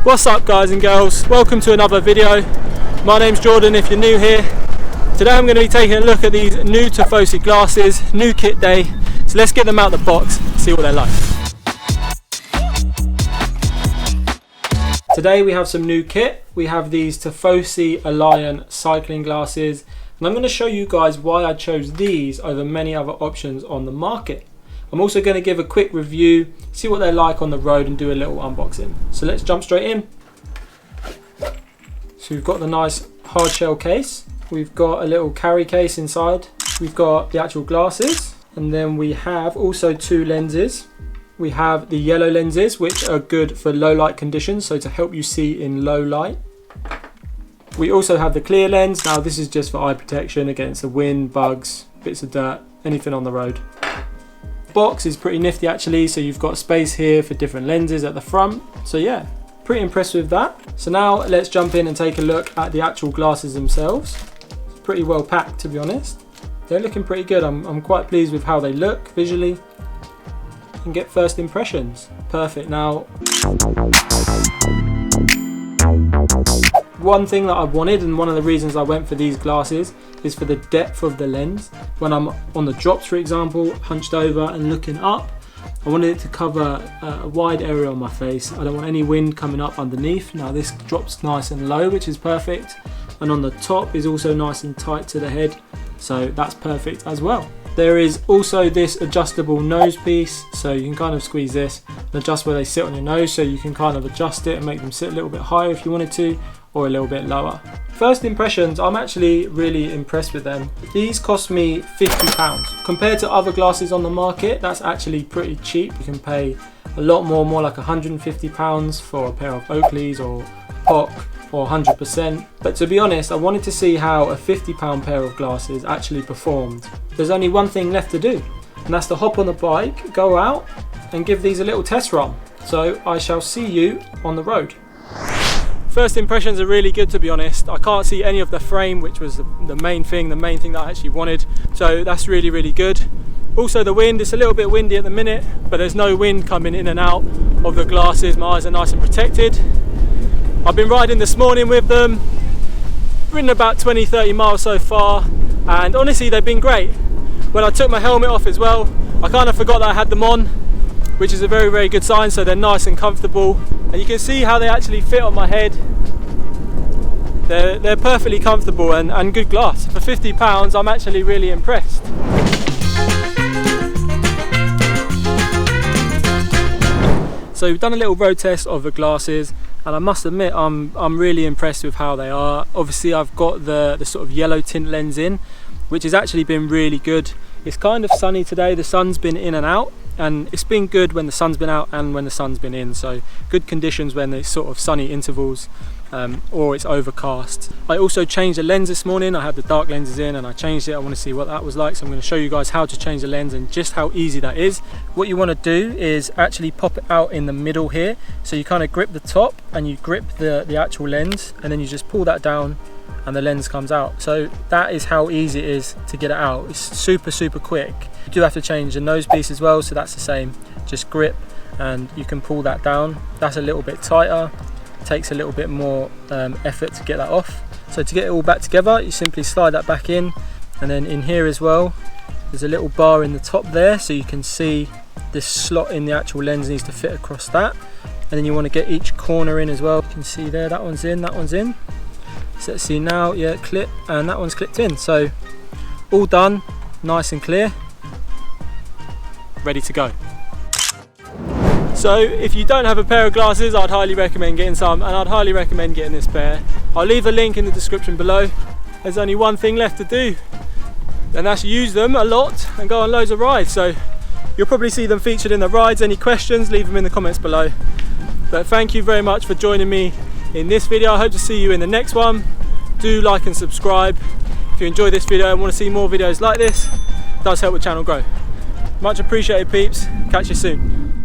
What's up guys and girls, welcome to another video. My name's Jourdain if you're new here. Today I'm going to be taking a look at these new Tifosi glasses, new kit day. So let's get them out of the box, see what they're like. Today we have some new kit. We have these Tifosi Alliant cycling glasses. And I'm going to show you guys why I chose these over many other options on the market. I'm also going to give a quick review, see what they're like on the road and do a little unboxing. So let's jump straight in. So we've got the nice hard shell case. We've got a little carry case inside. We've got the actual glasses. And then we have also two lenses. We have the yellow lenses, which are good for low light conditions, so to help you see in low light. We also have the clear lens. Now this is just for eye protection against the wind, bugs, bits of dirt, anything on the road. Box is pretty nifty actually, so you've got space here for different lenses at the front. So yeah, pretty impressed with that. So now let's jump in and take a look at the actual glasses themselves. It's pretty well packed, to be honest. They're looking pretty good. I'm quite pleased with how they look visually. And get first impressions. Perfect. Now, one thing that I wanted, and one of the reasons I went for these glasses, is for the depth of the lens. When I'm on the drops, for example, hunched over and looking up, I wanted it to cover a wide area on my face. I don't want any wind coming up underneath. Now this drops nice and low, which is perfect. And on the top is also nice and tight to the head. So that's perfect as well. There is also this adjustable nose piece, so you can kind of squeeze this and adjust where they sit on your nose, so you can kind of adjust it and make them sit a little bit higher if you wanted to, or a little bit lower. First impressions, I'm actually really impressed with them. These cost me £50. Compared to other glasses on the market, that's actually pretty cheap. You can pay a lot more like £150 for a pair of Oakleys or POC or 100%. But to be honest, I wanted to see how a £50 pair of glasses actually performed. There's only one thing left to do, and that's to hop on the bike, go out and give these a little test run. So I shall see you on the road. First impressions are really good, to be honest. I can't see any of the frame, which was the main thing that I actually wanted. So that's really, really good. Also the wind, it's a little bit windy at the minute, but there's no wind coming in and out of the glasses. My eyes are nice and protected. I've been riding this morning with them, ridden about 20-30 miles so far, and honestly they've been great. When I took my helmet off as well, I kind of forgot that I had them on, which is a very, very good sign. So they're nice and comfortable, and you can see how they actually fit on my head. They're perfectly comfortable and good glass. For £50, I'm actually really impressed. So we've done a little road test of the glasses, and I must admit I'm really impressed with how they are. Obviously I've got the sort of yellow tint lens in, which has actually been really good. It's kind of sunny today, the sun's been in and out, and it's been good when the sun's been out and when the sun's been in. So good conditions when there's sort of sunny intervals or it's overcast. I also changed the lens this morning. I had the dark lenses in and I changed it. I want to see what that was like, so I'm going to show you guys how to change the lens and just how easy that is. What you want to do is actually pop it out in the middle here, so you kind of grip the top and you grip the actual lens, and then you just pull that down and the lens comes out. So that is how easy it is to get it out. It's super, super quick. You do have to change the nose piece as well, so that's the same. Just grip and you can pull that down. That's a little bit tighter. It takes a little bit more effort to get that off. So to get it all back together, you simply slide that back in, and then in here as well, there's a little bar in the top there, so you can see this slot in the actual lens needs to fit across that. And then you want to get each corner in as well. You can see there, that one's in, that one's in. So let's see now, yeah, clip, and that one's clipped in. So all done, nice and clear, ready to go. So if you don't have a pair of glasses, I'd highly recommend getting some, and I'd highly recommend getting this pair. I'll leave a link in the description below. There's only one thing left to do, and that's use them a lot and go on loads of rides. So you'll probably see them featured in the rides. Any questions, leave them in the comments below. But thank you very much for joining me in this video. I hope to see you in the next one. Do like and subscribe if you enjoyed this video and want to see more videos like this. It does help the channel grow. Much appreciated, peeps. Catch you soon.